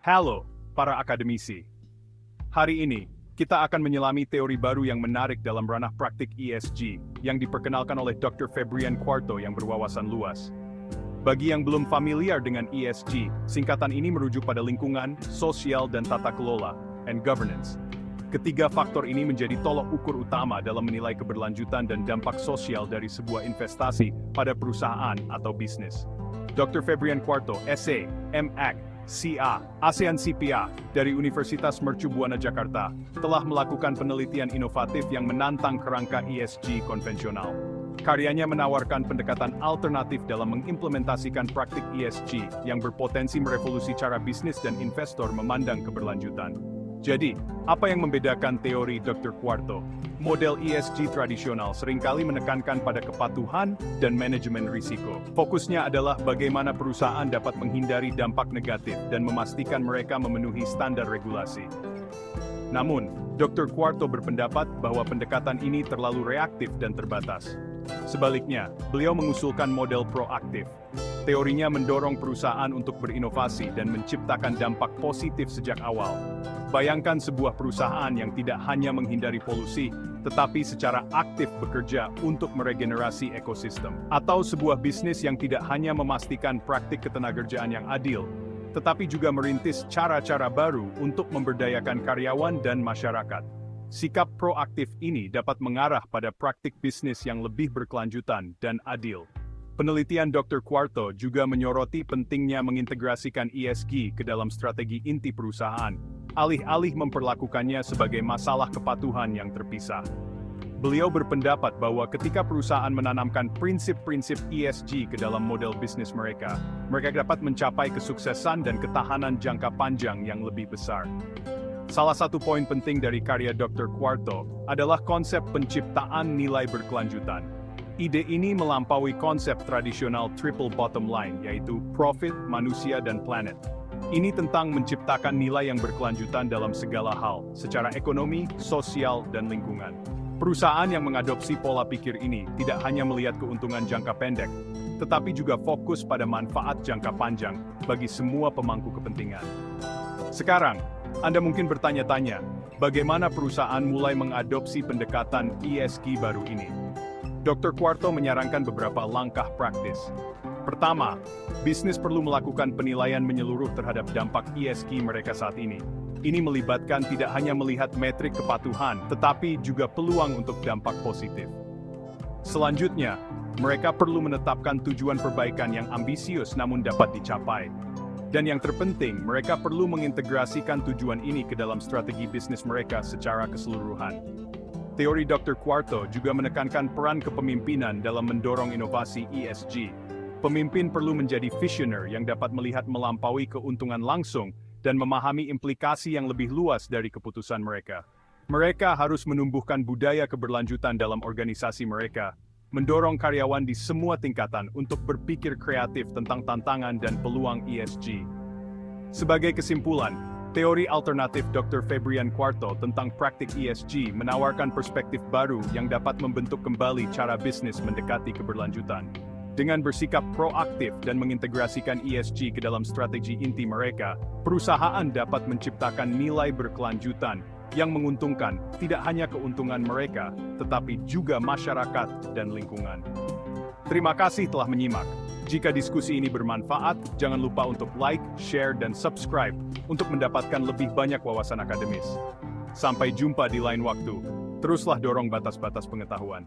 Halo, para akademisi. Hari ini, kita akan menyelami teori baru yang menarik dalam ranah praktik ESG yang diperkenalkan oleh Dr. Febrian Quarto yang berwawasan luas. Bagi yang belum familiar dengan ESG, singkatan ini merujuk pada lingkungan, sosial, dan tata kelola, and governance. Ketiga faktor ini menjadi tolok ukur utama dalam menilai keberlanjutan dan dampak sosial dari sebuah investasi pada perusahaan atau bisnis. Dr. Febrian Quarto, SA, M.Ac., CA, ASEAN CPA, dari Universitas Mercu Buana Jakarta, telah melakukan penelitian inovatif yang menantang kerangka ESG konvensional. Karyanya menawarkan pendekatan alternatif dalam mengimplementasikan praktik ESG yang berpotensi merevolusi cara bisnis dan investor memandang keberlanjutan. Jadi, apa yang membedakan teori Dr. Quarto? Model ESG tradisional seringkali menekankan pada kepatuhan dan manajemen risiko. Fokusnya adalah bagaimana perusahaan dapat menghindari dampak negatif dan memastikan mereka memenuhi standar regulasi. Namun, Dr. Quarto berpendapat bahwa pendekatan ini terlalu reaktif dan terbatas. Sebaliknya, beliau mengusulkan model proaktif. Teorinya mendorong perusahaan untuk berinovasi dan menciptakan dampak positif sejak awal. Bayangkan sebuah perusahaan yang tidak hanya menghindari polusi, tetapi secara aktif bekerja untuk meregenerasi ekosistem. Atau sebuah bisnis yang tidak hanya memastikan praktik ketenagakerjaan yang adil, tetapi juga merintis cara-cara baru untuk memberdayakan karyawan dan masyarakat. Sikap proaktif ini dapat mengarah pada praktik bisnis yang lebih berkelanjutan dan adil. Penelitian Dr. Quarto juga menyoroti pentingnya mengintegrasikan ESG ke dalam strategi inti perusahaan, alih-alih memperlakukannya sebagai masalah kepatuhan yang terpisah. Beliau berpendapat bahwa ketika perusahaan menanamkan prinsip-prinsip ESG ke dalam model bisnis mereka dapat mencapai kesuksesan dan ketahanan jangka panjang yang lebih besar. Salah satu poin penting dari karya Dr. Quarto adalah konsep penciptaan nilai berkelanjutan. Ide ini melampaui konsep tradisional triple bottom line, yaitu profit, manusia, dan planet. Ini tentang menciptakan nilai yang berkelanjutan dalam segala hal, secara ekonomi, sosial, dan lingkungan. Perusahaan yang mengadopsi pola pikir ini tidak hanya melihat keuntungan jangka pendek, tetapi juga fokus pada manfaat jangka panjang bagi semua pemangku kepentingan. Sekarang, Anda mungkin bertanya-tanya, bagaimana perusahaan mulai mengadopsi pendekatan ESG baru ini? Dr. Quarto menyarankan beberapa langkah praktis. Pertama, bisnis perlu melakukan penilaian menyeluruh terhadap dampak ESG mereka saat ini. Ini melibatkan tidak hanya melihat metrik kepatuhan, tetapi juga peluang untuk dampak positif. Selanjutnya, mereka perlu menetapkan tujuan perbaikan yang ambisius namun dapat dicapai. Dan yang terpenting, mereka perlu mengintegrasikan tujuan ini ke dalam strategi bisnis mereka secara keseluruhan. Teori Dr. Quarto juga menekankan peran kepemimpinan dalam mendorong inovasi ESG. Pemimpin perlu menjadi visioner yang dapat melihat melampaui keuntungan langsung dan memahami implikasi yang lebih luas dari keputusan mereka. Mereka harus menumbuhkan budaya keberlanjutan dalam organisasi mereka, mendorong karyawan di semua tingkatan untuk berpikir kreatif tentang tantangan dan peluang ESG. Sebagai kesimpulan, teori alternatif Dr. Febrian Quarto tentang praktik ESG menawarkan perspektif baru yang dapat membentuk kembali cara bisnis mendekati keberlanjutan. Dengan bersikap proaktif dan mengintegrasikan ESG ke dalam strategi inti mereka, perusahaan dapat menciptakan nilai berkelanjutan yang menguntungkan tidak hanya keuntungan mereka, tetapi juga masyarakat dan lingkungan. Terima kasih telah menyimak. Jika diskusi ini bermanfaat, jangan lupa untuk like, share, dan subscribe untuk mendapatkan lebih banyak wawasan akademis. Sampai jumpa di lain waktu. Teruslah dorong batas-batas pengetahuan.